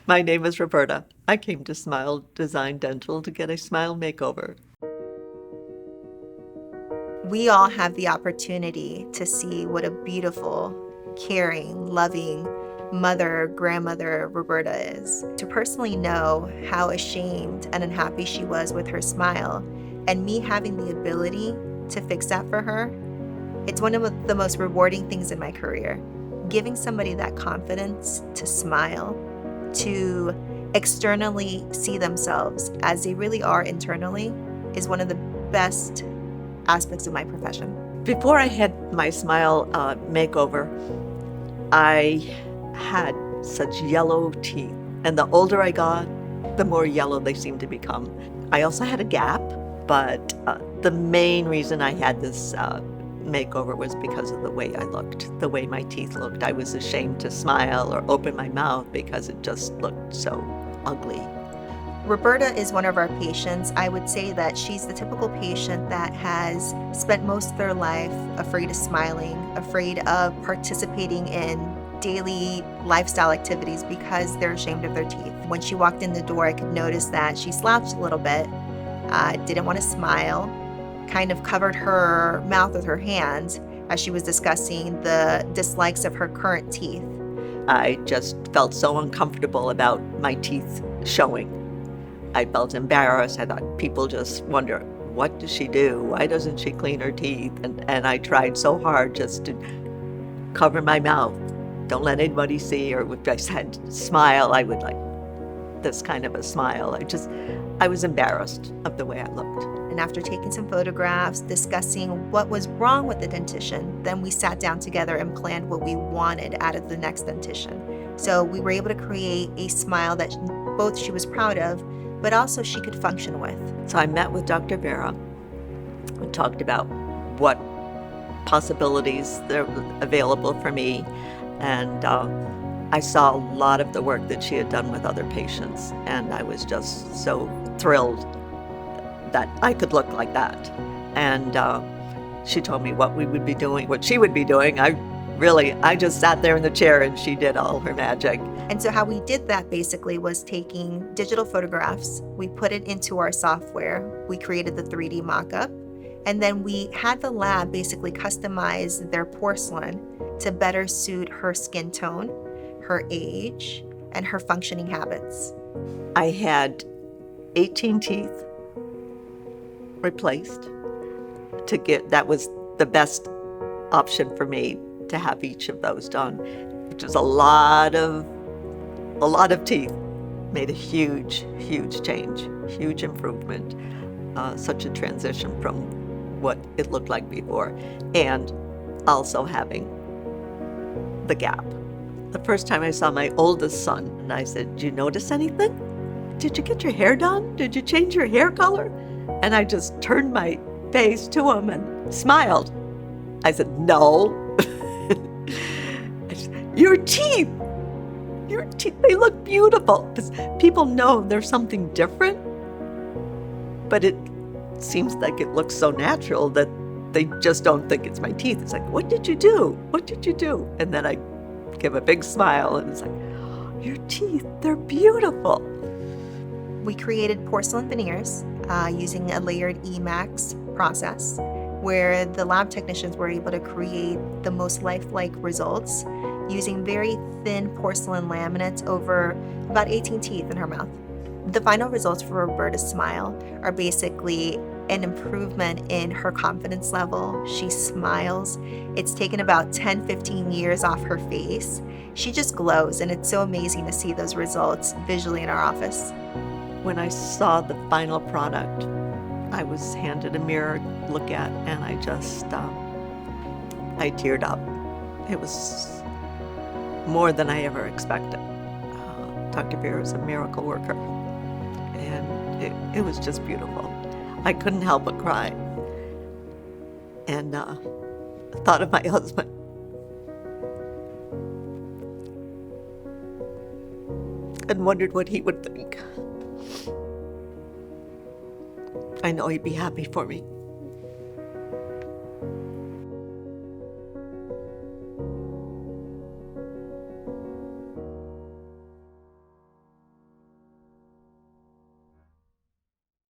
My name is Roberta. I came to Smile Design Dental to get a smile makeover. We all have the opportunity to see what a beautiful, caring, loving mother, grandmother Roberta is. To personally know how ashamed and unhappy she was with her smile, and me having the ability to fix that for her, it's one of the most rewarding things in my career. Giving somebody that confidence to smile, to externally see themselves as they really are internally, is one of the best aspects of my profession. Before I had my smile makeover, I had such yellow teeth. And the older I got, the more yellow they seemed to become. I also had a gap, but the main reason I had this makeover was because of the way I looked, the way my teeth looked. I was ashamed to smile or open my mouth because it just looked so ugly. Roberta is one of our patients. I would say that she's the typical patient that has spent most of their life afraid of smiling, afraid of participating in daily lifestyle activities because they're ashamed of their teeth. When she walked in the door, I could notice that she slouched a little bit, didn't want to smile, kind of covered her mouth with her hands as she was discussing the dislikes of her current teeth. I just felt so uncomfortable about my teeth showing. I felt embarrassed. I thought people just wonder, what does she do? Why doesn't she clean her teeth? And I tried so hard just to cover my mouth. Don't let anybody see, or if I said smile, I would like this kind of a smile. I was embarrassed of the way I looked. And after taking some photographs, discussing what was wrong with the dentition, then we sat down together and planned what we wanted out of the next dentition. So we were able to create a smile that both she was proud of, but also she could function with. So I met with Dr. Vera and talked about what possibilities there were available for me. And I saw a lot of the work that she had done with other patients. And I was just so thrilled that I could look like that. And she told me what we would be doing, what she would be doing. I just sat there in the chair and she did all her magic. And so how we did that basically was taking digital photographs, we put it into our software, we created the 3D mock-up, and then we had the lab basically customize their porcelain to better suit her skin tone, her age, and her functioning habits. I had 18 teeth replaced that was the best option for me to have each of those done, which was a lot of teeth. Made a huge change, huge improvement, such a transition from what it looked like before, and also having the gap. The first time I saw my oldest son, and I said, "Do you notice anything? Did you get your hair done? Did you change your hair color?" And I just turned my face to him and smiled. I said, "No." I said, Your teeth, they look beautiful. Because people know there's something different, but it seems like it looks so natural that they just don't think it's my teeth. It's like, "What did you do? What did you do?" And then I give a big smile and it's like, "Your teeth, they're beautiful." We created porcelain veneers using a layered Emax process, where the lab technicians were able to create the most lifelike results using very thin porcelain laminates over about 18 teeth in her mouth. The final results for Roberta's smile are basically an improvement in her confidence level. She smiles. It's taken about 10-15 years off her face. She just glows, and it's so amazing to see those results visually in our office. When I saw the final product, I was handed a mirror to look at, and I just, I teared up. It was more than I ever expected. Dr. Vera is a miracle worker, and it was just beautiful. I couldn't help but cry, and thought of my husband. And wondered what he would think. I know he'd be happy for me.